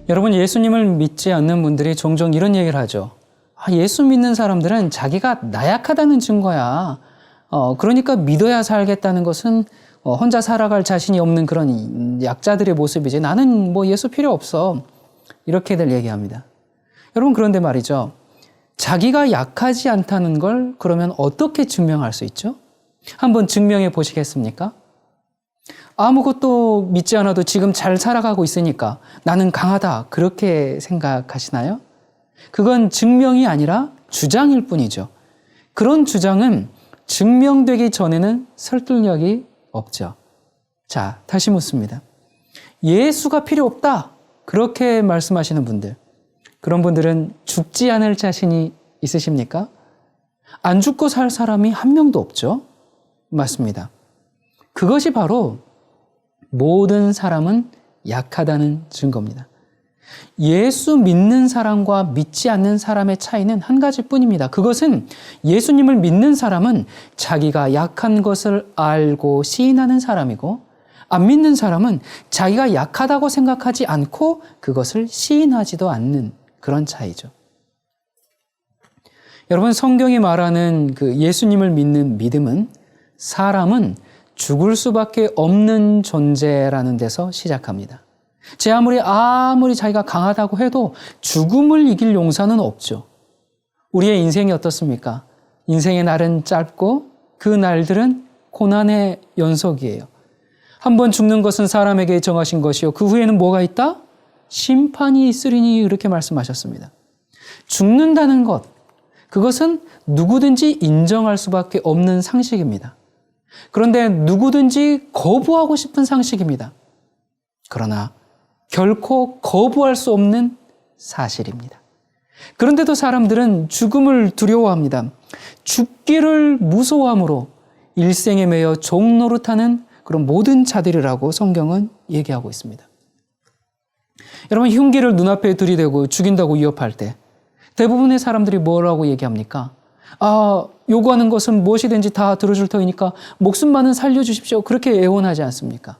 여러분, 예수님을 믿지 않는 분들이 종종 이런 얘기를 하죠. 예수 믿는 사람들은 자기가 나약하다는 증거야. 그러니까 믿어야 살겠다는 것은 혼자 살아갈 자신이 없는 그런 약자들의 모습이지. 나는 뭐 예수 필요 없어. 이렇게들 얘기합니다. 여러분, 그런데 말이죠. 자기가 약하지 않다는 걸 그러면 어떻게 증명할 수 있죠? 한번 증명해 보시겠습니까? 아무것도 믿지 않아도 지금 잘 살아가고 있으니까 나는 강하다. 그렇게 생각하시나요? 그건 증명이 아니라 주장일 뿐이죠. 그런 주장은 증명되기 전에는 설득력이 없죠. 자, 다시 묻습니다. 예수가 필요 없다. 그렇게 말씀하시는 분들. 그런 분들은 죽지 않을 자신이 있으십니까? 안 죽고 살 사람이 한 명도 없죠. 맞습니다. 그것이 바로 모든 사람은 약하다는 증거입니다. 예수 믿는 사람과 믿지 않는 사람의 차이는 한 가지뿐입니다. 그것은 예수님을 믿는 사람은 자기가 약한 것을 알고 시인하는 사람이고, 안 믿는 사람은 자기가 약하다고 생각하지 않고 그것을 시인하지도 않는 그런 차이죠. 여러분, 성경이 말하는 그 예수님을 믿는 믿음은 사람은 죽을 수밖에 없는 존재라는 데서 시작합니다. 제 아무리 자기가 강하다고 해도 죽음을 이길 용사는 없죠. 우리의 인생이 어떻습니까? 인생의 날은 짧고 그 날들은 고난의 연속이에요. 한번 죽는 것은 사람에게 정하신 것이요. 그 후에는 뭐가 있다? 심판이 있으리니, 이렇게 말씀하셨습니다. 죽는다는 것, 그것은 누구든지 인정할 수밖에 없는 상식입니다. 그런데 누구든지 거부하고 싶은 상식입니다. 그러나 결코 거부할 수 없는 사실입니다. 그런데도 사람들은 죽음을 두려워합니다. 죽기를 무서워함으로 일생에 매여 종노릇하는 그런 모든 자들이라고 성경은 얘기하고 있습니다. 여러분, 흉기를 눈앞에 들이대고 죽인다고 위협할 때 대부분의 사람들이 뭐라고 얘기합니까? 요구하는 것은 무엇이든지 다 들어줄 터이니까 목숨만은 살려주십시오. 그렇게 애원하지 않습니까?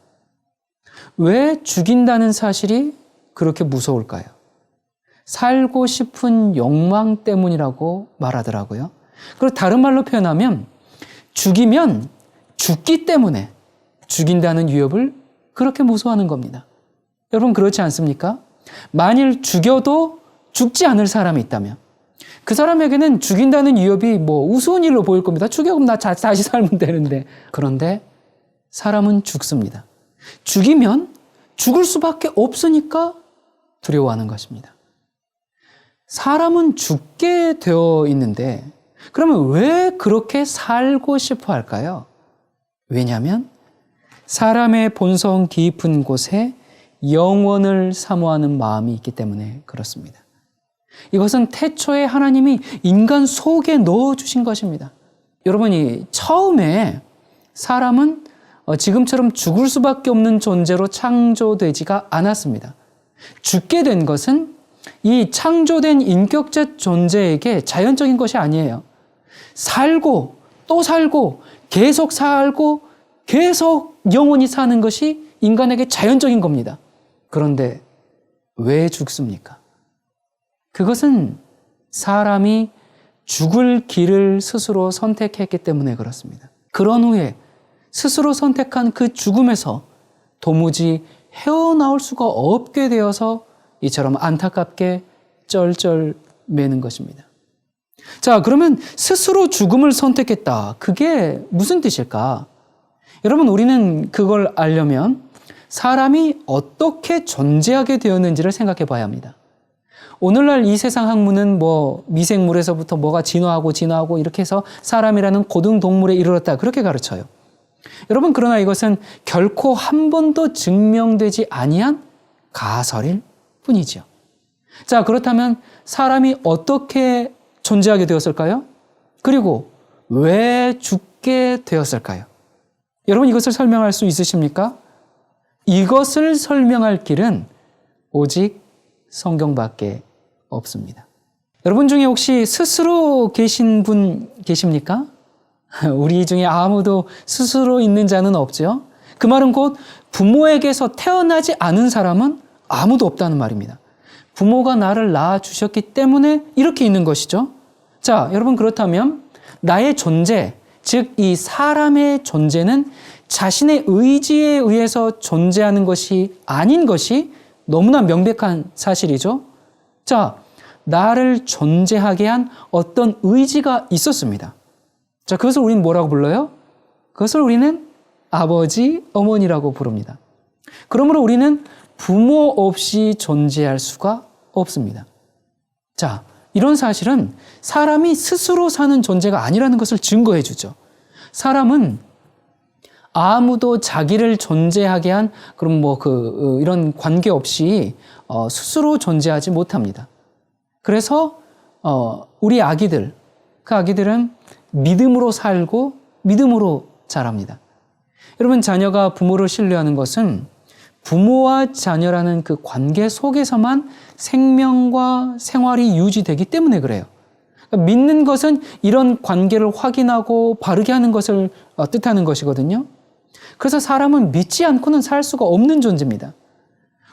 왜 죽인다는 사실이 그렇게 무서울까요? 살고 싶은 욕망 때문이라고 말하더라고요. 그리고 다른 말로 표현하면 죽이면 죽기 때문에 죽인다는 위협을 그렇게 무서워하는 겁니다. 여러분, 그렇지 않습니까? 만일 죽여도 죽지 않을 사람이 있다면 그 사람에게는 죽인다는 위협이 우스운 일로 보일 겁니다. 죽여, 그럼 나 다시 살면 되는데. 그런데 사람은 죽습니다. 죽이면 죽을 수밖에 없으니까 두려워하는 것입니다. 사람은 죽게 되어 있는데 그러면 왜 그렇게 살고 싶어 할까요? 왜냐하면 사람의 본성 깊은 곳에 영원을 사모하는 마음이 있기 때문에 그렇습니다. 이것은 태초에 하나님이 인간 속에 넣어주신 것입니다. 여러분이 처음에 사람은 지금처럼 죽을 수밖에 없는 존재로 창조되지가 않았습니다. 죽게 된 것은 이 창조된 인격적 존재에게 자연적인 것이 아니에요. 살고 또 살고 계속 살고 계속 영원히 사는 것이 인간에게 자연적인 겁니다. 그런데 왜 죽습니까? 그것은 사람이 죽을 길을 스스로 선택했기 때문에 그렇습니다. 그런 후에 스스로 선택한 그 죽음에서 도무지 헤어나올 수가 없게 되어서 이처럼 안타깝게 쩔쩔 매는 것입니다. 자, 그러면 스스로 죽음을 선택했다. 그게 무슨 뜻일까? 여러분, 우리는 그걸 알려면 사람이 어떻게 존재하게 되었는지를 생각해 봐야 합니다. 오늘날 이 세상 학문은 미생물에서부터 뭐가 진화하고 이렇게 해서 사람이라는 고등동물에 이르렀다. 그렇게 가르쳐요. 여러분, 그러나 이것은 결코 한 번도 증명되지 아니한 가설일 뿐이죠. 자, 그렇다면 사람이 어떻게 존재하게 되었을까요? 그리고 왜 죽게 되었을까요? 여러분, 이것을 설명할 수 있으십니까? 이것을 설명할 길은 오직 성경밖에 없습니다. 여러분 중에 혹시 스스로 계신 분 계십니까? 우리 중에 아무도 스스로 있는 자는 없죠. 그 말은 곧 부모에게서 태어나지 않은 사람은 아무도 없다는 말입니다. 부모가 나를 낳아주셨기 때문에 이렇게 있는 것이죠. 자, 여러분 그렇다면 나의 존재, 즉 이 사람의 존재는 자신의 의지에 의해서 존재하는 것이 아닌 것이 너무나 명백한 사실이죠. 자, 나를 존재하게 한 어떤 의지가 있었습니다. 자, 그것을 우리는 뭐라고 불러요? 그것을 우리는 아버지, 어머니라고 부릅니다. 그러므로 우리는 부모 없이 존재할 수가 없습니다. 자, 이런 사실은 사람이 스스로 사는 존재가 아니라는 것을 증거해 주죠. 사람은 아무도 자기를 존재하게 한 그런 이런 관계 없이 스스로 존재하지 못합니다. 그래서 우리 아기들, 그 아기들은 믿음으로 살고 믿음으로 자랍니다. 여러분, 자녀가 부모를 신뢰하는 것은 부모와 자녀라는 그 관계 속에서만 생명과 생활이 유지되기 때문에 그래요. 그러니까 믿는 것은 이런 관계를 확인하고 바르게 하는 것을 뜻하는 것이거든요. 그래서 사람은 믿지 않고는 살 수가 없는 존재입니다.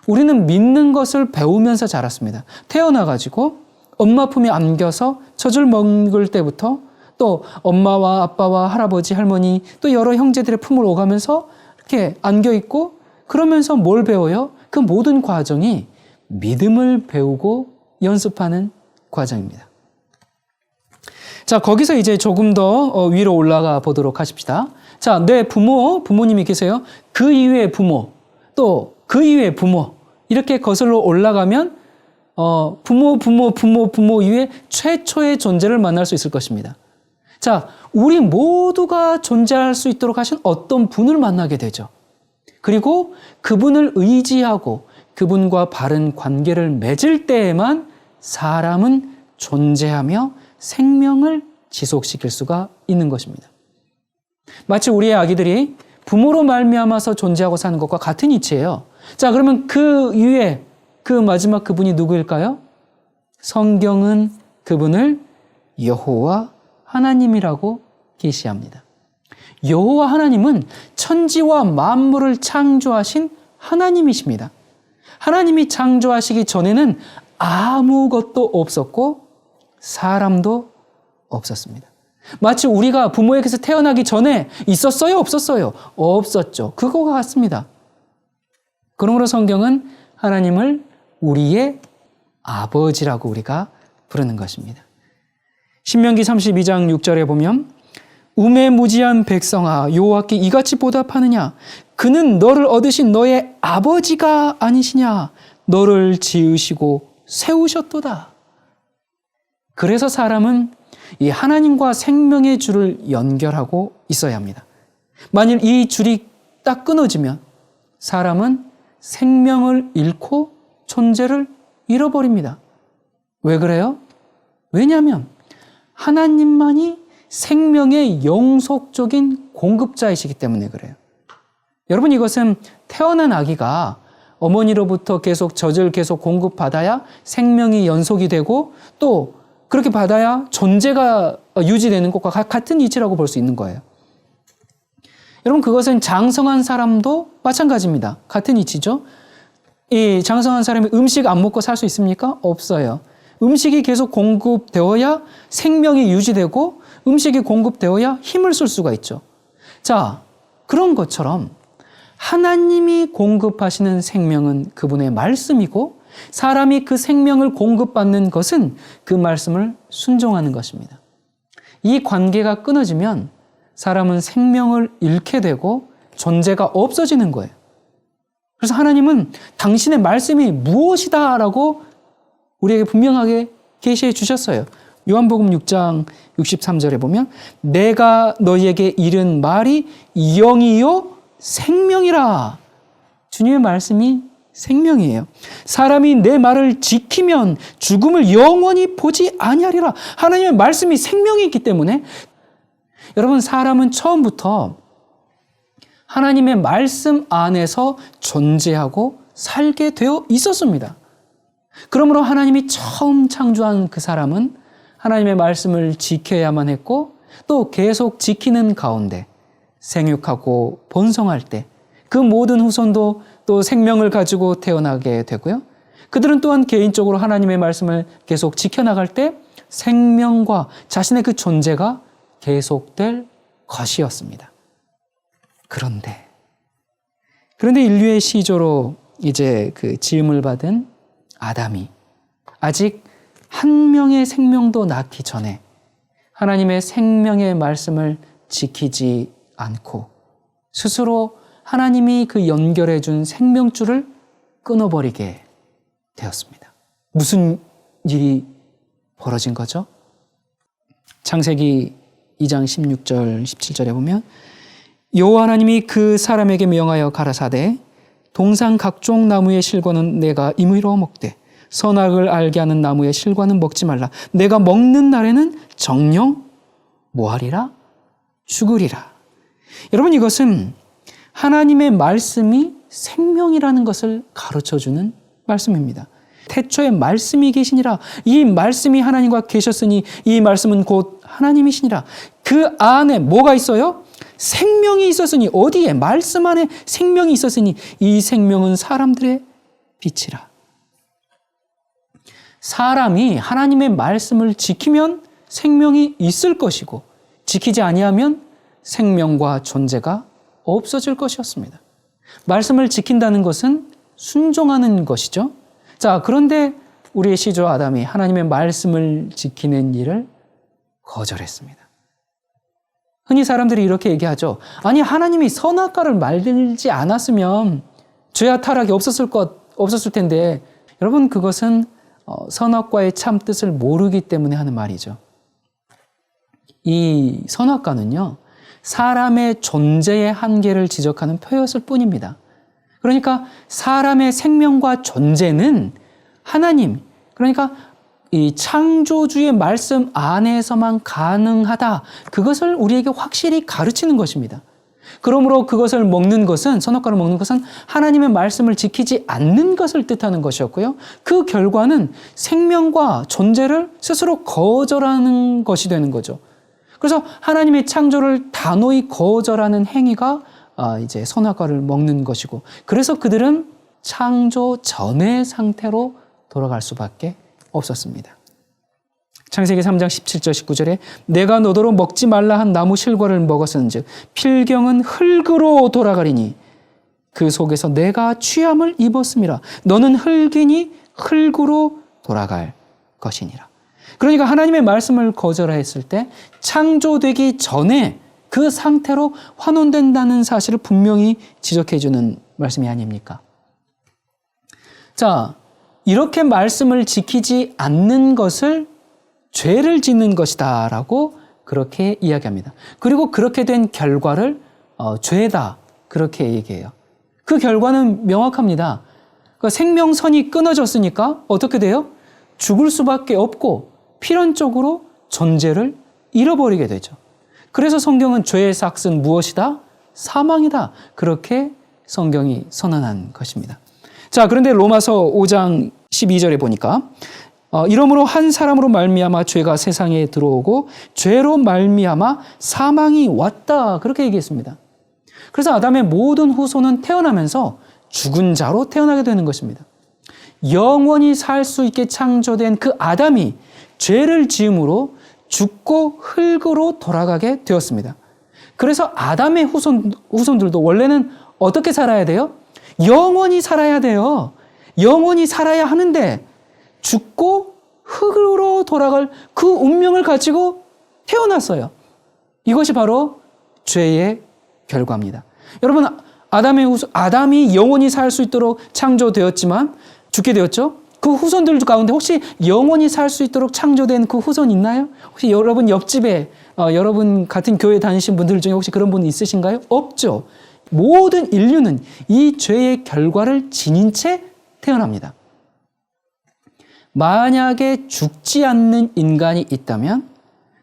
우리는 믿는 것을 배우면서 자랐습니다. 태어나가지고 엄마 품에 안겨서 젖을 먹을 때부터 또 엄마와 아빠와 할아버지, 할머니 또 여러 형제들의 품을 오가면서 이렇게 안겨있고 그러면서 뭘 배워요? 그 모든 과정이 믿음을 배우고 연습하는 과정입니다. 자, 거기서 이제 조금 더 위로 올라가 보도록 하십시다. 자, 내 부모님이 계세요. 그 이외의 부모, 또 그 이외의 부모, 이렇게 거슬러 올라가면 부모 이외에 최초의 존재를 만날 수 있을 것입니다. 자, 우리 모두가 존재할 수 있도록 하신 어떤 분을 만나게 되죠. 그리고 그분을 의지하고 그분과 바른 관계를 맺을 때에만 사람은 존재하며 생명을 지속시킬 수가 있는 것입니다. 마치 우리의 아기들이 부모로 말미암아서 존재하고 사는 것과 같은 이치예요. 자, 그러면 그 이후에 그 마지막 그분이 누구일까요? 성경은 그분을 여호와 하나님이라고 계시합니다. 여호와 하나님은 천지와 만물을 창조하신 하나님이십니다. 하나님이 창조하시기 전에는 아무것도 없었고 사람도 없었습니다. 마치 우리가 부모에게서 태어나기 전에 있었어요? 없었어요? 없었죠. 그거와 같습니다. 그러므로 성경은 하나님을 우리의 아버지라고 우리가 부르는 것입니다. 신명기 32장 6절에 보면 우매무지한 백성아 여호와께 이같이 보답하느냐 그는 너를 얻으신 너의 아버지가 아니시냐 너를 지으시고 세우셨도다. 그래서 사람은 이 하나님과 생명의 줄을 연결하고 있어야 합니다. 만일 이 줄이 딱 끊어지면 사람은 생명을 잃고 존재를 잃어버립니다. 왜 그래요? 왜냐하면 하나님만이 생명의 영속적인 공급자이시기 때문에 그래요. 여러분, 이것은 태어난 아기가 어머니로부터 계속 젖을 계속 공급받아야 생명이 연속이 되고 또 그렇게 받아야 존재가 유지되는 것과 같은 이치라고 볼 수 있는 거예요. 여러분, 그것은 장성한 사람도 마찬가지입니다. 같은 이치죠. 이 장성한 사람이 음식 안 먹고 살 수 있습니까? 없어요. 음식이 계속 공급되어야 생명이 유지되고 음식이 공급되어야 힘을 쓸 수가 있죠. 자, 그런 것처럼 하나님이 공급하시는 생명은 그분의 말씀이고 사람이 그 생명을 공급받는 것은 그 말씀을 순종하는 것입니다. 이 관계가 끊어지면 사람은 생명을 잃게 되고 존재가 없어지는 거예요. 그래서 하나님은 당신의 말씀이 무엇이다 라고 우리에게 분명하게 계시해 주셨어요. 요한복음 6장 63절에 보면 내가 너희에게 이른 말이 영이요 생명이라. 주님의 말씀이 생명이에요. 사람이 내 말을 지키면 죽음을 영원히 보지 아니하리라. 하나님의 말씀이 생명이 있기 때문에 여러분, 사람은 처음부터 하나님의 말씀 안에서 존재하고 살게 되어 있었습니다. 그러므로 하나님이 처음 창조한 그 사람은 하나님의 말씀을 지켜야만 했고 또 계속 지키는 가운데 생육하고 번성할 때 그 모든 후손도 또 생명을 가지고 태어나게 되고요. 그들은 또한 개인적으로 하나님의 말씀을 계속 지켜나갈 때 생명과 자신의 그 존재가 계속될 것이었습니다. 그런데 인류의 시조로 이제 그 지음을 받은 아담이 아직 한 명의 생명도 낳기 전에 하나님의 생명의 말씀을 지키지 않고 스스로 하나님이 그 연결해 준 생명줄을 끊어버리게 되었습니다. 무슨 일이 벌어진 거죠? 창세기 2장 16절 17절에 보면 여호와 하나님이 그 사람에게 명하여 가라사대 동산 각종 나무의 실과는 내가 임의로 먹되 선악을 알게 하는 나무의 실과는 먹지 말라. 내가 먹는 날에는 정녕 뭐하리라? 죽으리라. 여러분, 이것은 하나님의 말씀이 생명이라는 것을 가르쳐주는 말씀입니다. 태초에 말씀이 계시니라. 이 말씀이 하나님과 계셨으니 이 말씀은 곧 하나님이시니라. 그 안에 뭐가 있어요? 생명이 있었으니. 어디에? 말씀 안에 생명이 있었으니 이 생명은 사람들의 빛이라. 사람이 하나님의 말씀을 지키면 생명이 있을 것이고 지키지 아니하면 생명과 존재가 없어질 것이었습니다. 말씀을 지킨다는 것은 순종하는 것이죠. 자, 그런데 우리의 시조 아담이 하나님의 말씀을 지키는 일을 거절했습니다. 흔히 사람들이 이렇게 얘기하죠. 아니, 하나님이 선악과를 만들지 않았으면 죄와 타락이 없었을 텐데. 여러분, 그것은 선악과의 참 뜻을 모르기 때문에 하는 말이죠. 이 선악과는요, 사람의 존재의 한계를 지적하는 표였을 뿐입니다. 그러니까 사람의 생명과 존재는 하나님, 그러니까 이 창조주의 말씀 안에서만 가능하다. 그것을 우리에게 확실히 가르치는 것입니다. 그러므로 그것을 먹는 것은, 선악과를 먹는 것은 하나님의 말씀을 지키지 않는 것을 뜻하는 것이었고요. 그 결과는 생명과 존재를 스스로 거절하는 것이 되는 거죠. 그래서 하나님의 창조를 단호히 거절하는 행위가 이제 선악과를 먹는 것이고, 그래서 그들은 창조 전의 상태로 돌아갈 수밖에 없었습니다. 창세기 3장 17절 19절에 내가 너더러 먹지 말라 한 나무 실과를 먹었은즉 필경은 흙으로 돌아가리니 그 속에서 내가 취함을 입었음이라. 너는 흙이니 흙으로 돌아갈 것이니라. 그러니까 하나님의 말씀을 거절했을 때 창조되기 전에 그 상태로 환원된다는 사실을 분명히 지적해 주는 말씀이 아닙니까? 자, 이렇게 말씀을 지키지 않는 것을 죄를 짓는 것이다 라고 그렇게 이야기합니다. 그리고 그렇게 된 결과를 죄다 그렇게 얘기해요. 그 결과는 명확합니다. 그러니까 생명선이 끊어졌으니까 어떻게 돼요? 죽을 수밖에 없고 필연적으로 존재를 잃어버리게 되죠. 그래서 성경은 죄의 삭은 무엇이다? 사망이다. 그렇게 성경이 선언한 것입니다. 자, 그런데 로마서 5장 12절에 보니까 이러므로 한 사람으로 말미암아 죄가 세상에 들어오고 죄로 말미암아 사망이 왔다. 그렇게 얘기했습니다. 그래서 아담의 모든 후손은 태어나면서 죽은 자로 태어나게 되는 것입니다. 영원히 살 수 있게 창조된 그 아담이 죄를 지음으로 죽고 흙으로 돌아가게 되었습니다. 그래서 아담의 후손들도 원래는 어떻게 살아야 돼요? 영원히 살아야 돼요. 영원히 살아야 하는데 죽고 흙으로 돌아갈 그 운명을 가지고 태어났어요. 이것이 바로 죄의 결과입니다. 여러분, 아담이 영원히 살 수 있도록 창조되었지만 죽게 되었죠. 그 후손들 가운데 혹시 영원히 살 수 있도록 창조된 그 후손 있나요? 혹시 여러분 옆집에 여러분 같은 교회 다니신 분들 중에 혹시 그런 분 있으신가요? 없죠. 모든 인류는 이 죄의 결과를 지닌 채 태어납니다. 만약에 죽지 않는 인간이 있다면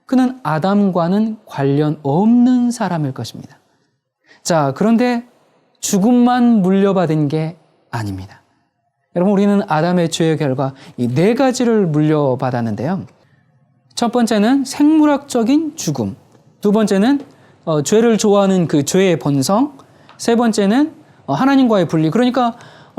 그는 아담과는 관련 없는 사람일 것입니다. 자, 그런데 죽음만 물려받은 게 아닙니다. 여러분, 우리는 아담의 죄의 결과 이 네 가지를 물려받았는데요. 첫 번째는 생물학적인 죽음, 두 번째는 죄를 좋아하는 그 죄의 본성, 세 번째는 하나님과의 분리. 그러니까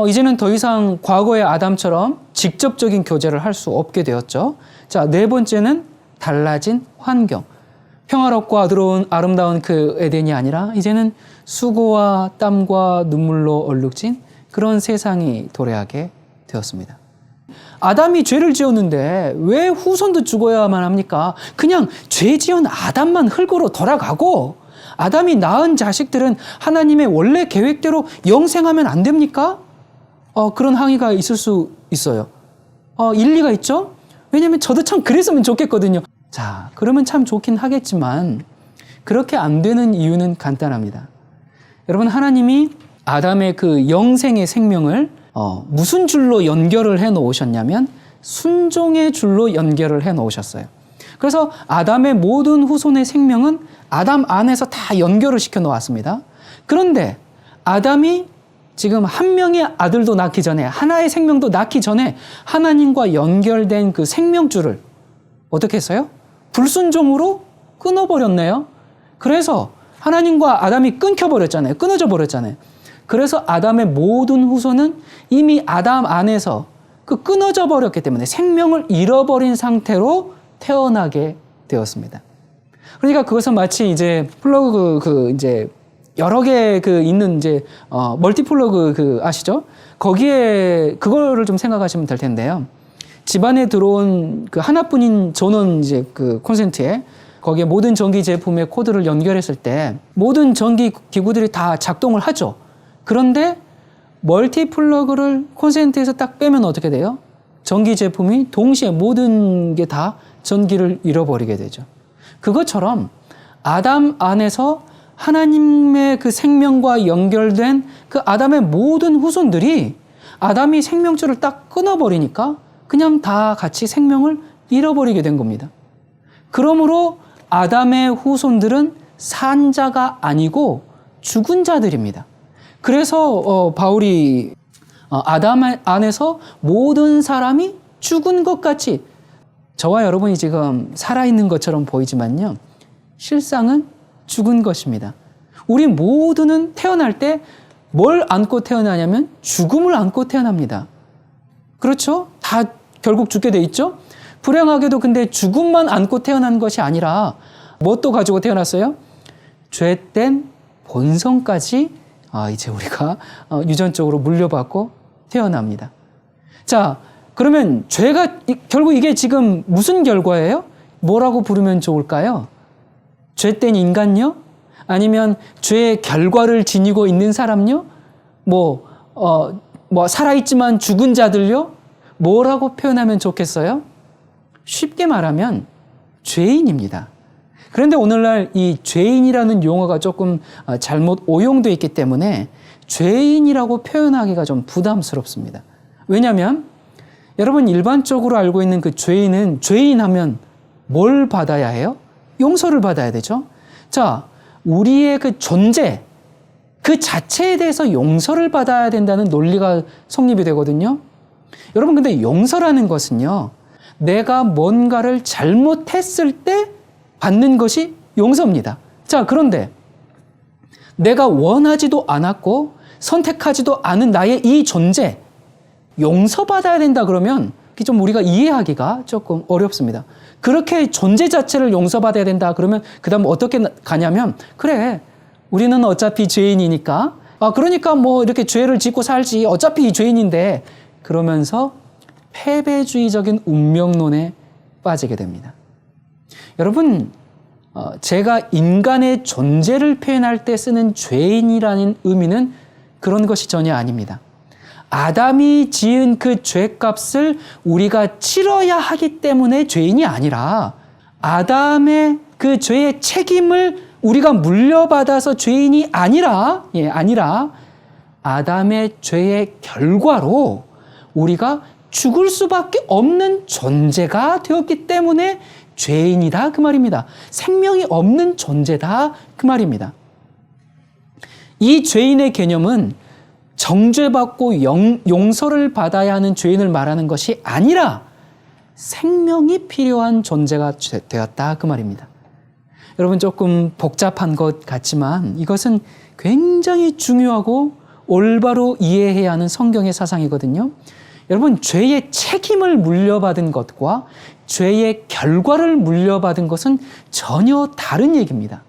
이제는 더 이상 과거의 아담처럼 직접적인 교제를 할 수 없게 되었죠. 자, 네 번째는 달라진 환경. 평화롭고 아름다운 그 에덴이 아니라 이제는 수고와 땀과 눈물로 얼룩진 그런 세상이 도래하게 되었습니다. 아담이 죄를 지었는데 왜 후손도 죽어야만 합니까? 그냥 죄 지은 아담만 흙으로 돌아가고 아담이 낳은 자식들은 하나님의 원래 계획대로 영생하면 안 됩니까? 그런 항의가 있을 수 있어요. 일리가 있죠? 왜냐하면 저도 참 그랬으면 좋겠거든요. 자, 그러면 참 좋긴 하겠지만 그렇게 안 되는 이유는 간단합니다. 여러분, 하나님이 아담의 그 영생의 생명을 무슨 줄로 연결을 해 놓으셨냐면 순종의 줄로 연결을 해 놓으셨어요. 그래서 아담의 모든 후손의 생명은 아담 안에서 다 연결을 시켜 놓았습니다. 그런데 아담이 지금 한 명의 아들도 낳기 전에, 하나의 생명도 낳기 전에 하나님과 연결된 그 생명줄을 어떻게 했어요? 불순종으로 끊어버렸네요. 그래서 하나님과 아담이 끊겨버렸잖아요. 끊어져 버렸잖아요. 그래서 아담의 모든 후손은 이미 아담 안에서 그 끊어져 버렸기 때문에 생명을 잃어버린 상태로 태어나게 되었습니다. 그러니까 그것은 마치 이제 플러그 이제 여러 개 있는 이제 멀티플러그 아시죠? 거기에 그거를 좀 생각하시면 될 텐데요. 집안에 들어온 그 하나뿐인 전원 이제 그 콘센트에 거기에 모든 전기 제품의 코드를 연결했을 때 모든 전기 기구들이 다 작동을 하죠. 그런데 멀티플러그를 콘센트에서 딱 빼면 어떻게 돼요? 전기 제품이 동시에 모든 게 다 전기를 잃어버리게 되죠. 그것처럼 아담 안에서 하나님의 그 생명과 연결된 그 아담의 모든 후손들이 아담이 생명줄을 딱 끊어버리니까 그냥 다 같이 생명을 잃어버리게 된 겁니다. 그러므로 아담의 후손들은 산 자가 아니고 죽은 자들입니다. 그래서 바울이 아담 안에서 모든 사람이 죽은 것 같이 저와 여러분이 지금 살아있는 것처럼 보이지만요. 실상은 죽은 것입니다. 우리 모두는 태어날 때 뭘 안고 태어나냐면 죽음을 안고 태어납니다. 그렇죠? 다 결국 죽게 돼 있죠? 불행하게도 근데 죽음만 안고 태어난 것이 아니라 뭣도 가지고 태어났어요? 죄된 본성까지 이제 우리가 유전적으로 물려받고 태어납니다. 자, 그러면 죄가 결국 이게 지금 무슨 결과예요? 뭐라고 부르면 좋을까요? 죄된 인간요? 아니면 죄의 결과를 지니고 있는 사람요? 살아있지만 죽은 자들요? 뭐라고 표현하면 좋겠어요? 쉽게 말하면 죄인입니다. 그런데 오늘날 이 죄인이라는 용어가 조금 잘못 오용되어 있기 때문에 죄인이라고 표현하기가 좀 부담스럽습니다. 왜냐하면 여러분 일반적으로 알고 있는 그 죄인은 죄인 하면 뭘 받아야 해요? 용서를 받아야 되죠. 자, 우리의 그 존재, 그 자체에 대해서 용서를 받아야 된다는 논리가 성립이 되거든요. 여러분 근데 용서라는 것은요, 내가 뭔가를 잘못했을 때 받는 것이 용서입니다. 자, 그런데 내가 원하지도 않았고 선택하지도 않은 나의 이 존재, 용서받아야 된다 그러면 좀 우리가 이해하기가 조금 어렵습니다. 그렇게 존재 자체를 용서받아야 된다 그러면 그 다음 어떻게 가냐면, 그래, 우리는 어차피 죄인이니까, 그러니까 이렇게 죄를 짓고 살지, 어차피 죄인인데, 그러면서 패배주의적인 운명론에 빠지게 됩니다. 여러분, 제가 인간의 존재를 표현할 때 쓰는 죄인이라는 의미는 그런 것이 전혀 아닙니다. 아담이 지은 그 죄값을 우리가 치러야 하기 때문에 죄인이 아니라 아담의 그 죄의 책임을 우리가 물려받아서 죄인이 아니라 아담의 죄의 결과로 우리가 죽을 수밖에 없는 존재가 되었기 때문에 죄인이다 그 말입니다. 생명이 없는 존재다 그 말입니다. 이 죄인의 개념은 정죄받고 용서를 받아야 하는 죄인을 말하는 것이 아니라 생명이 필요한 존재가 되었다 그 말입니다. 여러분 조금 복잡한 것 같지만 이것은 굉장히 중요하고 올바로 이해해야 하는 성경의 사상이거든요. 여러분, 죄의 책임을 물려받은 것과 죄의 결과를 물려받은 것은 전혀 다른 얘기입니다.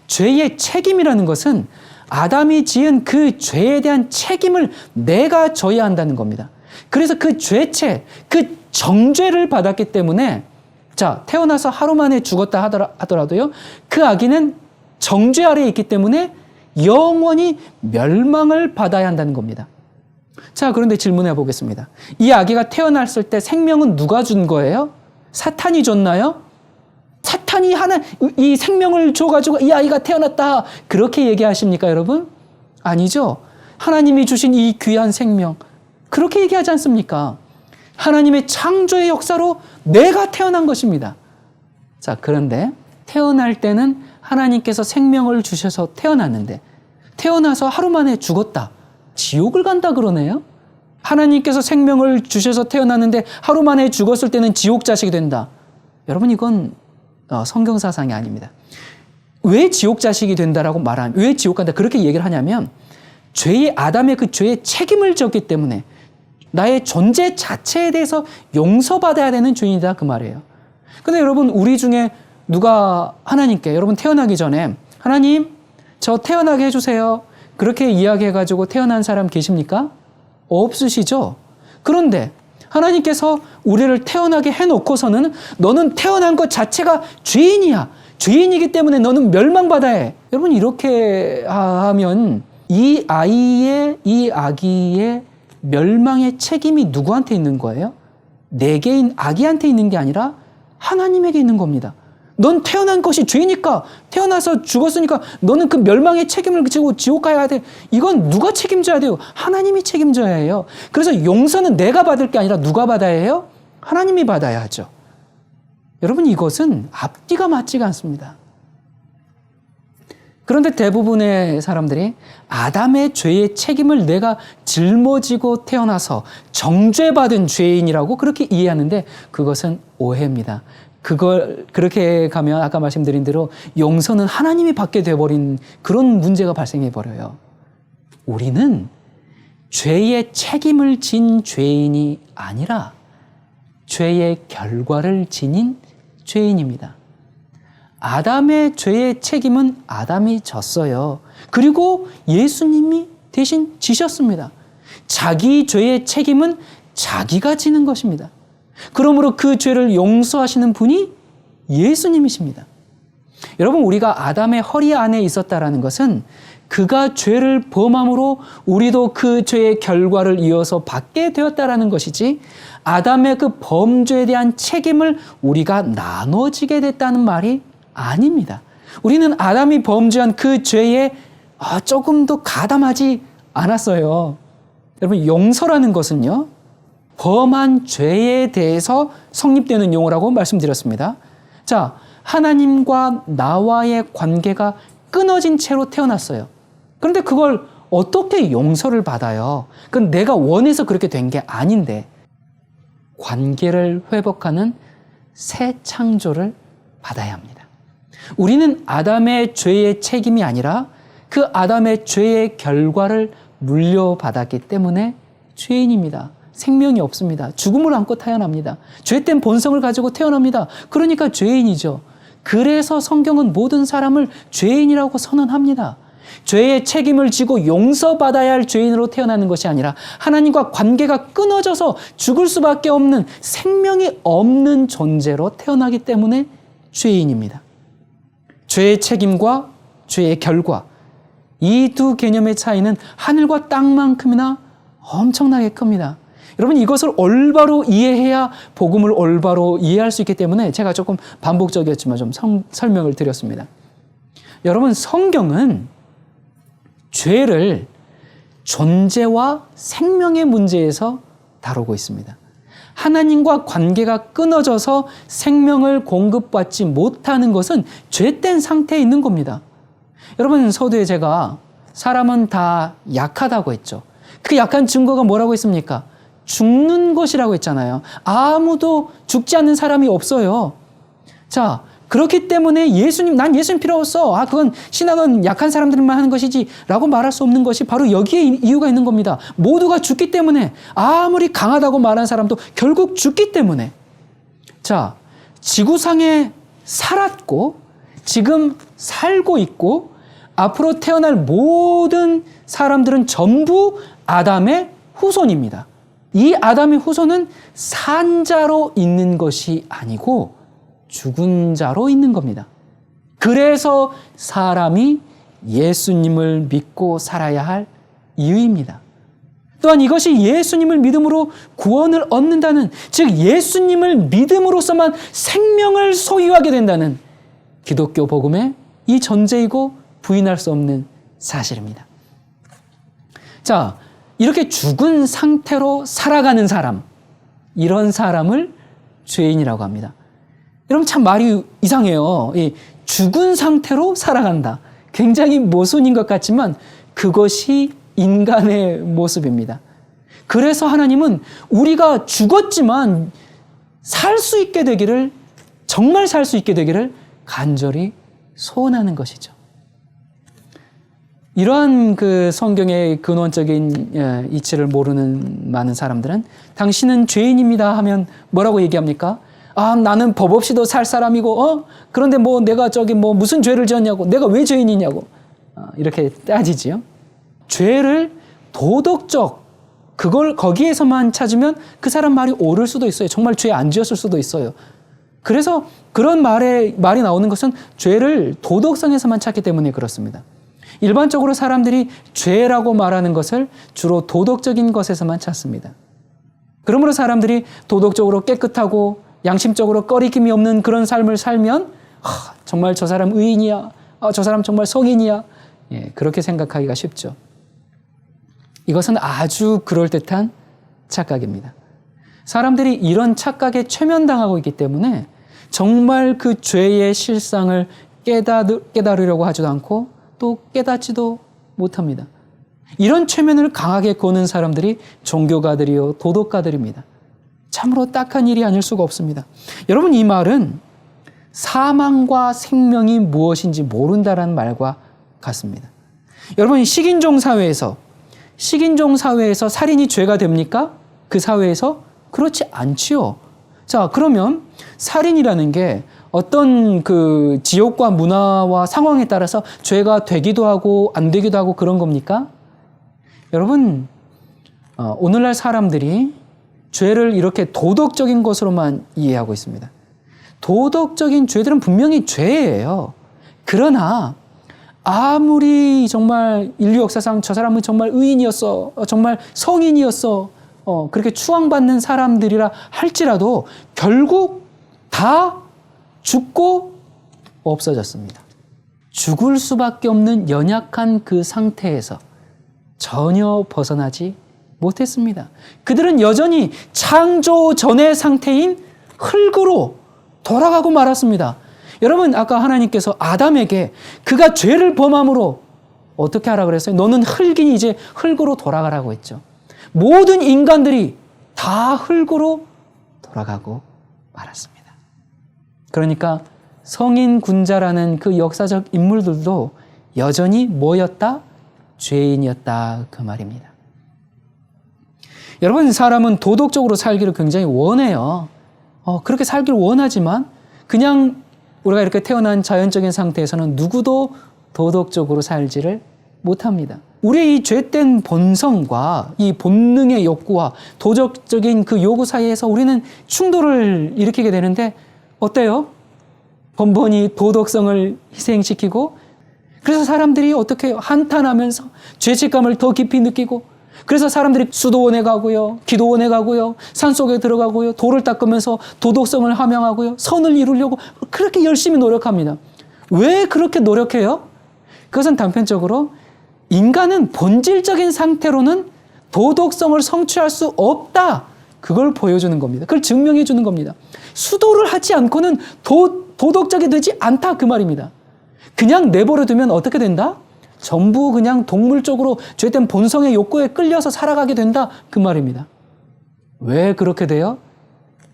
죄의 책임이라는 것은 아담이 지은 그 죄에 대한 책임을 내가 져야 한다는 겁니다. 그래서 그 죄체, 그 정죄를 받았기 때문에 자, 태어나서 하루 만에 죽었다 하더라도요, 그 아기는 정죄 아래에 있기 때문에 영원히 멸망을 받아야 한다는 겁니다. 자, 그런데 질문해 보겠습니다. 이 아기가 태어났을 때 생명은 누가 준 거예요? 사탄이 줬나요? 사탄이 이 생명을 줘가지고 이 아이가 태어났다, 그렇게 얘기하십니까, 여러분? 아니죠. 하나님이 주신 이 귀한 생명, 그렇게 얘기하지 않습니까? 하나님의 창조의 역사로 내가 태어난 것입니다. 자, 그런데 태어날 때는 하나님께서 생명을 주셔서 태어났는데 태어나서 하루 만에 죽었다, 지옥을 간다 그러네요. 하나님께서 생명을 주셔서 태어났는데 하루 만에 죽었을 때는 지옥 자식이 된다. 여러분, 이건 성경 사상이 아닙니다. 왜 지옥 자식이 된다라고 말하면, 왜 지옥 간다 그렇게 얘기를 하냐면, 죄의 아담의 그 죄의 책임을 졌기 때문에 나의 존재 자체에 대해서 용서받아야 되는 죄인이다, 그 말이에요. 근데 여러분, 우리 중에 누가 하나님께, 여러분 태어나기 전에 하나님 저 태어나게 해주세요, 그렇게 이야기해가지고 태어난 사람 계십니까? 없으시죠? 그런데 하나님께서 우리를 태어나게 해놓고서는 너는 태어난 것 자체가 죄인이야, 죄인이기 때문에 너는 멸망받아야 해. 여러분, 이렇게 하면 이 아기의 멸망의 책임이 누구한테 있는 거예요? 내게인 아기한테 있는 게 아니라 하나님에게 있는 겁니다. 넌 태어난 것이 죄니까, 태어나서 죽었으니까 너는 그 멸망의 책임을 지고 지옥 가야 돼. 이건 누가 책임져야 돼요? 하나님이 책임져야 해요. 그래서 용서는 내가 받을 게 아니라 누가 받아야 해요? 하나님이 받아야 하죠. 여러분, 이것은 앞뒤가 맞지가 않습니다. 그런데 대부분의 사람들이 아담의 죄의 책임을 내가 짊어지고 태어나서 정죄받은 죄인이라고 그렇게 이해하는데, 그것은 오해입니다. 그걸 그렇게 가면 아까 말씀드린 대로 용서는 하나님이 받게 되어버린 그런 문제가 발생해 버려요. 우리는 죄의 책임을 진 죄인이 아니라 죄의 결과를 지닌 죄인입니다. 아담의 죄의 책임은 아담이 졌어요. 그리고 예수님이 대신 지셨습니다. 자기 죄의 책임은 자기가 지는 것입니다. 그러므로 그 죄를 용서하시는 분이 예수님이십니다. 여러분, 우리가 아담의 허리 안에 있었다라는 것은 그가 죄를 범함으로 우리도 그 죄의 결과를 이어서 받게 되었다라는 것이지, 아담의 그 범죄에 대한 책임을 우리가 나눠지게 됐다는 말이 아닙니다. 우리는 아담이 범죄한 그 죄에 조금도 가담하지 않았어요. 여러분, 용서라는 것은요, 범한 죄에 대해서 성립되는 용어라고 말씀드렸습니다. 자, 하나님과 나와의 관계가 끊어진 채로 태어났어요. 그런데 그걸 어떻게 용서를 받아요? 그건 내가 원해서 그렇게 된 게 아닌데, 관계를 회복하는 새 창조를 받아야 합니다. 우리는 아담의 죄의 책임이 아니라 그 아담의 죄의 결과를 물려받았기 때문에 죄인입니다. 생명이 없습니다. 죽음을 안고 태어납니다. 죄된 본성을 가지고 태어납니다. 그러니까 죄인이죠. 그래서 성경은 모든 사람을 죄인이라고 선언합니다. 죄의 책임을 지고 용서받아야 할 죄인으로 태어나는 것이 아니라 하나님과 관계가 끊어져서 죽을 수밖에 없는 생명이 없는 존재로 태어나기 때문에 죄인입니다. 죄의 책임과 죄의 결과, 이 두 개념의 차이는 하늘과 땅만큼이나 엄청나게 큽니다. 여러분, 이것을 올바로 이해해야 복음을 올바로 이해할 수 있기 때문에 제가 조금 반복적이었지만 좀 설명을 드렸습니다. 여러분, 성경은 죄를 존재와 생명의 문제에서 다루고 있습니다. 하나님과 관계가 끊어져서 생명을 공급받지 못하는 것은 죄된 상태에 있는 겁니다. 여러분, 서두에 제가 사람은 다 약하다고 했죠. 그 약한 증거가 뭐라고 했습니까? 죽는 것이라고 했잖아요. 아무도 죽지 않는 사람이 없어요. 자, 그렇기 때문에 난 예수님 필요 없어. 그건 신앙은 약한 사람들만 하는 것이지 라고 말할 수 없는 것이 바로 여기에 이유가 있는 겁니다. 모두가 죽기 때문에, 아무리 강하다고 말하는 사람도 결국 죽기 때문에. 자, 지구상에 살았고 지금 살고 있고 앞으로 태어날 모든 사람들은 전부 아담의 후손입니다. 이 아담의 후손은 산 자로 있는 것이 아니고 죽은 자로 있는 겁니다. 그래서 사람이 예수님을 믿고 살아야 할 이유입니다. 또한 이것이 예수님을 믿음으로 구원을 얻는다는, 즉 예수님을 믿음으로써만 생명을 소유하게 된다는 기독교 복음의 이 전제이고 부인할 수 없는 사실입니다. 자, 이렇게 죽은 상태로 살아가는 사람, 이런 사람을 죄인이라고 합니다. 여러분 참 말이 이상해요. 죽은 상태로 살아간다. 굉장히 모순인 것 같지만 그것이 인간의 모습입니다. 그래서 하나님은 우리가 죽었지만 살 수 있게 되기를, 정말 살 수 있게 되기를 간절히 소원하는 것이죠. 이러한 그 성경의 근원적인 이치를 모르는 많은 사람들은 당신은 죄인입니다 하면 뭐라고 얘기합니까? 나는 법 없이도 살 사람이고, 그런데 내가 무슨 죄를 지었냐고, 내가 왜 죄인이냐고, 이렇게 따지지요. 죄를 도덕적, 그걸 거기에서만 찾으면 그 사람 말이 옳을 수도 있어요. 정말 죄 안 지었을 수도 있어요. 그래서 그런 말이 나오는 것은 죄를 도덕성에서만 찾기 때문에 그렇습니다. 일반적으로 사람들이 죄라고 말하는 것을 주로 도덕적인 것에서만 찾습니다. 그러므로 사람들이 도덕적으로 깨끗하고 양심적으로 꺼리낌이 없는 그런 삶을 살면 정말 저 사람 의인이야, 저 사람 정말 성인이야, 그렇게 생각하기가 쉽죠. 이것은 아주 그럴듯한 착각입니다. 사람들이 이런 착각에 최면당하고 있기 때문에 정말 그 죄의 실상을 깨달으려고 하지도 않고 또 깨닫지도 못합니다. 이런 최면을 강하게 거는 사람들이 종교가들이요, 도덕가들입니다. 참으로 딱한 일이 아닐 수가 없습니다. 여러분, 이 말은 사망과 생명이 무엇인지 모른다라는 말과 같습니다. 여러분, 식인종 사회에서 살인이 죄가 됩니까? 그 사회에서? 그렇지 않지요. 자, 그러면 살인이라는 게 어떤 그 지역과 문화와 상황에 따라서 죄가 되기도 하고 안 되기도 하고 그런 겁니까? 여러분, 오늘날 사람들이 죄를 이렇게 도덕적인 것으로만 이해하고 있습니다. 도덕적인 죄들은 분명히 죄예요. 그러나 아무리 정말 인류 역사상 저 사람은 정말 의인이었어, 정말 성인이었어, 그렇게 추앙받는 사람들이라 할지라도 결국 다 죽고 없어졌습니다. 죽을 수밖에 없는 연약한 그 상태에서 전혀 벗어나지 못했습니다. 그들은 여전히 창조 전의 상태인 흙으로 돌아가고 말았습니다. 여러분, 아까 하나님께서 아담에게 그가 죄를 범함으로 어떻게 하라 그랬어요? 너는 흙이니 이제 흙으로 돌아가라고 했죠. 모든 인간들이 다 흙으로 돌아가고 말았습니다. 그러니까 성인 군자라는 그 역사적 인물들도 여전히 뭐였다? 죄인이었다, 그 말입니다. 여러분, 사람은 도덕적으로 살기를 굉장히 원해요. 그렇게 살기를 원하지만 그냥 우리가 이렇게 태어난 자연적인 상태에서는 누구도 도덕적으로 살지를 못합니다. 우리의 이 죄된 본성과 이 본능의 욕구와 도덕적인 그 요구 사이에서 우리는 충돌을 일으키게 되는데 어때요? 번번이 도덕성을 희생시키고, 그래서 사람들이 어떻게 한탄하면서 죄책감을 더 깊이 느끼고, 그래서 사람들이 수도원에 가고요, 기도원에 가고요, 산속에 들어가고요, 돌을 닦으면서 도덕성을 함양하고요, 선을 이루려고 그렇게 열심히 노력합니다. 왜 그렇게 노력해요? 그것은 단편적으로 인간은 본질적인 상태로는 도덕성을 성취할 수 없다, 그걸 보여주는 겁니다. 그걸 증명해 주는 겁니다. 수도를 하지 않고는 도덕적이 되지 않다, 그 말입니다. 그냥 내버려 두면 어떻게 된다? 전부 그냥 동물적으로 죄된 본성의 욕구에 끌려서 살아가게 된다, 그 말입니다. 왜 그렇게 돼요?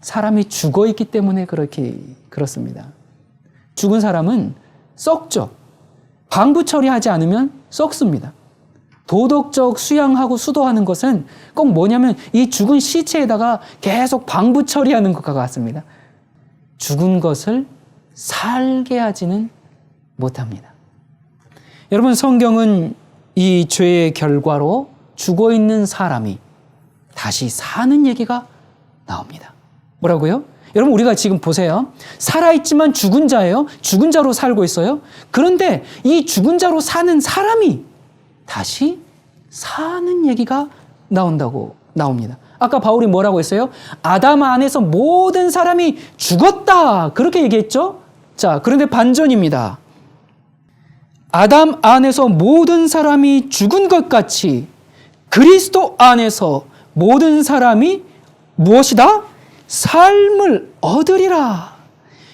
사람이 죽어있기 때문에 그렇습니다. 죽은 사람은 썩죠. 방부 처리하지 않으면 썩습니다. 도덕적 수양하고 수도하는 것은 꼭 뭐냐면 이 죽은 시체에다가 계속 방부 처리하는 것과 같습니다. 죽은 것을 살게 하지는 못합니다. 여러분, 성경은 이 죄의 결과로 죽어있는 사람이 다시 사는 얘기가 나옵니다. 뭐라고요? 여러분, 우리가 지금 보세요. 살아있지만 죽은 자예요. 죽은 자로 살고 있어요. 그런데 이 죽은 자로 사는 사람이 다시 사는 얘기가 나옵니다. 아까 바울이 뭐라고 했어요? 아담 안에서 모든 사람이 죽었다. 그렇게 얘기했죠? 자, 그런데 반전입니다. 아담 안에서 모든 사람이 죽은 것 같이 그리스도 안에서 모든 사람이 무엇이다? 삶을 얻으리라.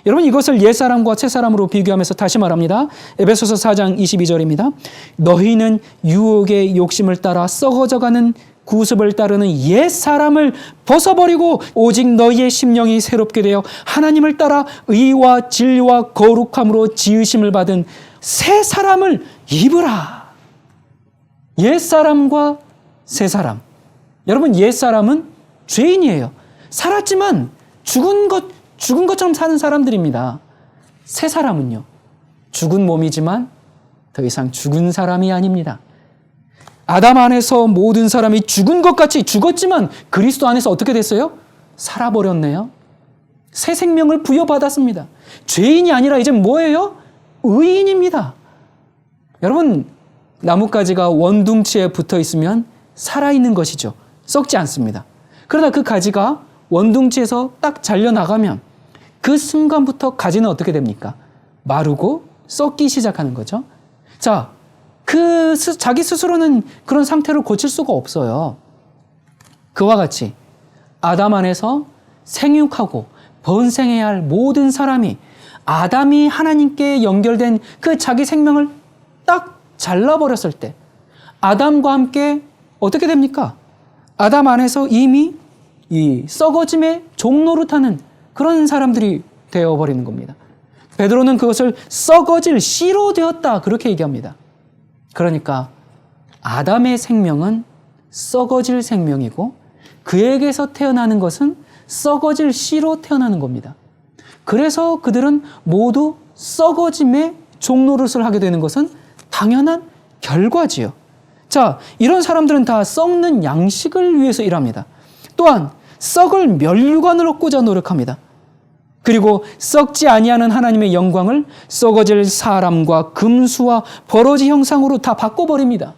여러분, 이것을 옛사람과 새사람으로 비교하면서 다시 말합니다. 에베소서 4장 22절입니다. 너희는 유혹의 욕심을 따라 썩어져가는 구습을 따르는 옛사람을 벗어버리고 오직 너희의 심령이 새롭게 되어 하나님을 따라 의와 진리와 거룩함으로 지으심을 받은 새 사람을 입으라. 옛사람과 새사람. 여러분, 옛사람은 죄인이에요. 살았지만 죽은 것처럼 사는 사람들입니다. 새 사람은요, 죽은 몸이지만 더 이상 죽은 사람이 아닙니다. 아담 안에서 모든 사람이 죽은 것 같이 죽었지만 그리스도 안에서 어떻게 됐어요? 살아버렸네요. 새 생명을 부여받았습니다. 죄인이 아니라 이제 뭐예요? 의인입니다. 여러분, 나뭇가지가 원둥치에 붙어 있으면 살아있는 것이죠. 썩지 않습니다. 그러나 그 가지가 원둥치에서 딱 잘려나가면 그 순간부터 가지는 어떻게 됩니까? 마르고 썩기 시작하는 거죠. 자, 자기 스스로는 그런 상태를 고칠 수가 없어요. 그와 같이 아담 안에서 생육하고 번생해야 할 모든 사람이 아담이 하나님께 연결된 그 자기 생명을 딱 잘라버렸을 때 아담과 함께 어떻게 됩니까? 아담 안에서 이미 이 썩어짐의 종로를 타는 그런 사람들이 되어버리는 겁니다. 베드로는 그것을 썩어질 씨로 되었다, 그렇게 얘기합니다. 그러니까 아담의 생명은 썩어질 생명이고 그에게서 태어나는 것은 썩어질 씨로 태어나는 겁니다. 그래서 그들은 모두 썩어짐의 종노릇을 하게 되는 것은 당연한 결과지요. 자, 이런 사람들은 다 썩는 양식을 위해서 일합니다. 또한 썩을 면류관을 얻고자 노력합니다. 그리고 썩지 아니하는 하나님의 영광을 썩어질 사람과 금수와 버러지 형상으로 다 바꿔버립니다.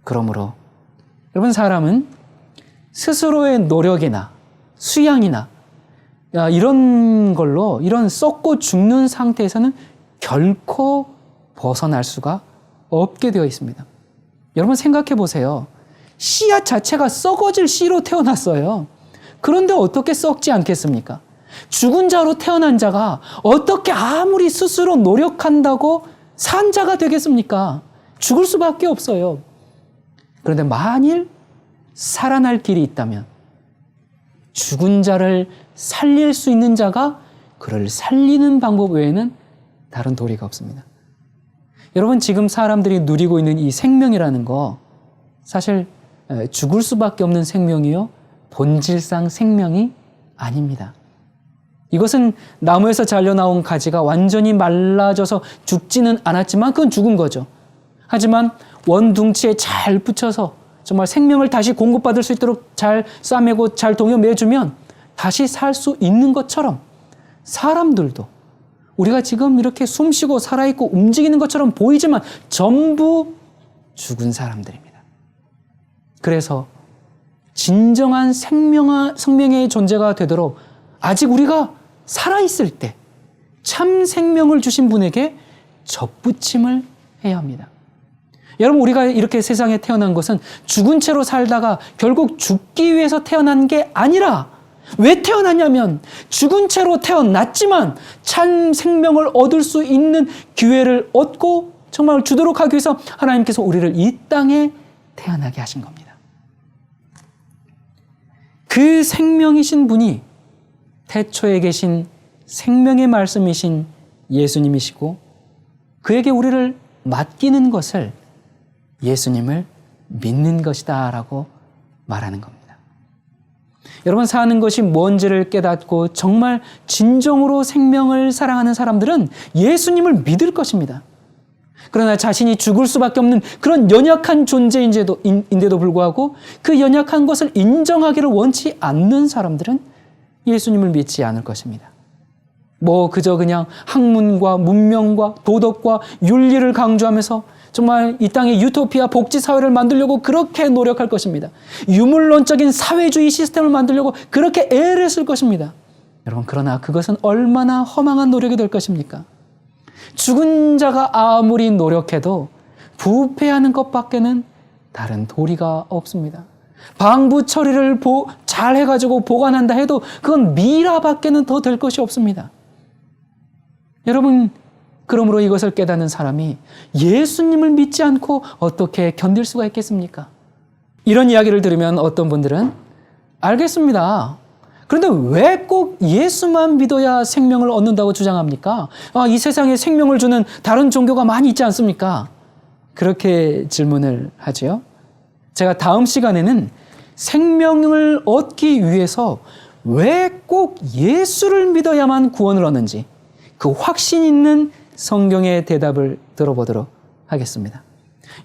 그러므로 여러분, 사람은 스스로의 노력이나 수양이나 이런 걸로, 이런 썩고 죽는 상태에서는 결코 벗어날 수가 없게 되어 있습니다. 여러분, 생각해 보세요. 씨앗 자체가 썩어질 씨로 태어났어요. 그런데 어떻게 썩지 않겠습니까? 죽은 자로 태어난 자가 어떻게 아무리 스스로 노력한다고 산 자가 되겠습니까? 죽을 수밖에 없어요. 그런데 만일 살아날 길이 있다면 죽은 자를 살릴 수 있는 자가 그를 살리는 방법 외에는 다른 도리가 없습니다. 여러분, 지금 사람들이 누리고 있는 이 생명이라는 거 사실 죽을 수밖에 없는 생명이요, 본질상 생명이 아닙니다. 이것은 나무에서 잘려나온 가지가 완전히 말라져서 죽지는 않았지만 그건 죽은 거죠. 하지만 원둥치에 잘 붙여서 정말 생명을 다시 공급받을 수 있도록 잘 싸매고 잘 동여매주면 다시 살 수 있는 것처럼 사람들도 우리가 지금 이렇게 숨쉬고 살아있고 움직이는 것처럼 보이지만 전부 죽은 사람들입니다. 그래서 진정한 생명의 존재가 되도록 아직 우리가 살아있을 때 참 생명을 주신 분에게 접붙임을 해야 합니다. 여러분, 우리가 이렇게 세상에 태어난 것은 죽은 채로 살다가 결국 죽기 위해서 태어난 게 아니라 왜 태어났냐면 죽은 채로 태어났지만 참 생명을 얻을 수 있는 기회를 얻고 정말 주도록 하기 위해서 하나님께서 우리를 이 땅에 태어나게 하신 겁니다. 그 생명이신 분이 태초에 계신 생명의 말씀이신 예수님이시고 그에게 우리를 맡기는 것을 예수님을 믿는 것이다 라고 말하는 겁니다. 여러분, 사는 것이 뭔지를 깨닫고 정말 진정으로 생명을 사랑하는 사람들은 예수님을 믿을 것입니다. 그러나 자신이 죽을 수밖에 없는 그런 연약한 존재인데도 불구하고 그 연약한 것을 인정하기를 원치 않는 사람들은 예수님을 믿지 않을 것입니다. 그저 그냥 학문과 문명과 도덕과 윤리를 강조하면서 정말 이 땅의 유토피아 복지 사회를 만들려고 그렇게 노력할 것입니다. 유물론적인 사회주의 시스템을 만들려고 그렇게 애를 쓸 것입니다. 여러분, 그러나 그것은 얼마나 허망한 노력이 될 것입니까? 죽은 자가 아무리 노력해도 부패하는 것밖에는 다른 도리가 없습니다. 방부 처리를 잘 해가지고 보관한다 해도 그건 미라밖에는 더 될 것이 없습니다. 여러분, 그러므로 이것을 깨닫는 사람이 예수님을 믿지 않고 어떻게 견딜 수가 있겠습니까? 이런 이야기를 들으면 어떤 분들은 알겠습니다. 그런데 왜 꼭 예수만 믿어야 생명을 얻는다고 주장합니까? 이 세상에 생명을 주는 다른 종교가 많이 있지 않습니까? 그렇게 질문을 하죠. 제가 다음 시간에는 생명을 얻기 위해서 왜 꼭 예수를 믿어야만 구원을 얻는지 그 확신 있는 성경의 대답을 들어보도록 하겠습니다.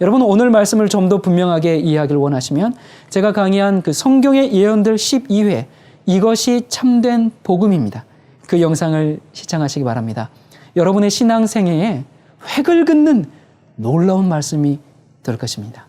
여러분, 오늘 말씀을 좀 더 분명하게 이해하기를 원하시면 제가 강의한 그 성경의 예언들 12회 이것이 참된 복음입니다. 그 영상을 시청하시기 바랍니다. 여러분의 신앙생애에 획을 긋는 놀라운 말씀이 될 것입니다.